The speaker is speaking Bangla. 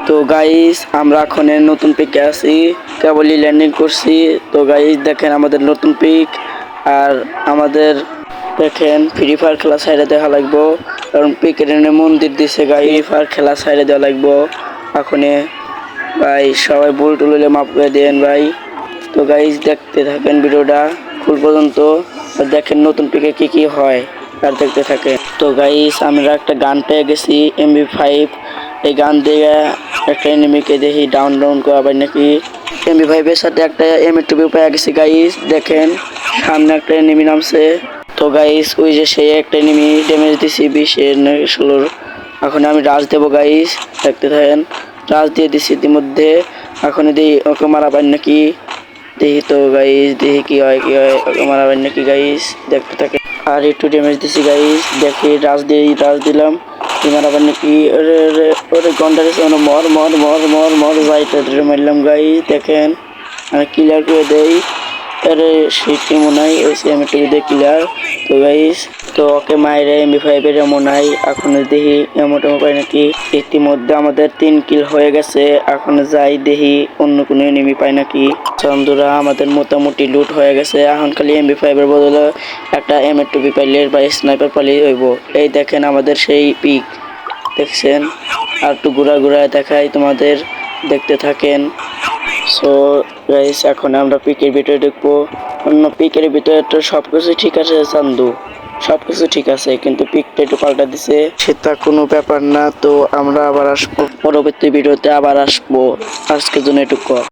তো গাইস আমরা এখন নতুন পিকে আছি, কেবলই ল্যান্ডিং করছি। তো গাইস দেখেন আমাদের নতুন পিক, আর আমাদের দেখেন ফ্রি ফায়ার খেলা সাইডে দেখা লাগবো, কারণ পিকের মন্দির দিছে। গাইস ফ্রি ফায়ার খেলা সাইডে দেওয়া লাগবো এখন ভাই। সবাই ভুল টুলে মাফ করে দেন ভাই। তো গাইস দেখতে থাকেন ভিডিওটা ফুল পর্যন্ত, আর দেখেন নতুন পিকে কি কি হয় আর দেখতে থাকেন। তো গাইস আমরা একটা গান পেয়ে গেছি MB5। এই গান দিয়ে একটা এনিমিকে দেখি ডাউন করা হয় নাকি। MB5 এর সাথে একটা M2 পেয়ে গেছি গাইস। দেখেন সামনে একটা এনিমি নামছে। তো গাইস ওই যে সেই একটা এনিমি ড্যামেজ দিছি 20-16। এখন আমি রাজ দেবো গাইস, দেখতে থাকেন। রাজ দিয়ে দিছি ইতিমধ্যে, এখন দেখি ওকে মারা পাই নাকি। দেখি তো গাইস, দেখি কি হয় ওকে মারা পাই নাকি গাইস, দেখতে থাকে। আর একটু ড্যামেজ দিছি গাইস, দেখি রাজ দিলাম মারা পাই নাকি। ওরে গন্ডারে মর মর মর মর মর যাইতে মারলাম গাইস। দেখেন আমি ক্লিয়ার করে দেই। আরে সেটি মনে হয় আমি একটু দিয়ে ক্লিয়ার। তো গাইস তো ওকে মাইরে MB5 এর মনে হয়। এখন দেখি এমন পাই নাকি। ইতিমধ্যে আমাদের 3 কিল হয়ে গেছে। এখন যাই দেখি অন্য কোনো এনিমি পাই নাকি। বন্ধুরা আমাদের মোটামুটি লুট হয়ে গেছে। এখন খালি MB5 এর বদলে একটা M2 পাইলে বা স্নাইপার পাইলে হইব। এই দেখেন আমাদের সেই পিক, দেখছেন। আর একটু ঘুরায় দেখাই তোমাদের, দেখতে থাকেন। সো গাইস এখন আমরা পিকের ভিতরে ঢুকবো। অন্য পিকের ভিতরে তো সবকিছু ঠিক আছে চান্দু, সবকিছু ঠিক আছে, কিন্তু পিকটা একটু পাল্টা দিছে, সেটা কোনো ব্যাপার না। তো আমরা আবার আসবো পরবর্তী ভিডিওতে, আবার আসবো। আজকের জন্য এটুকু।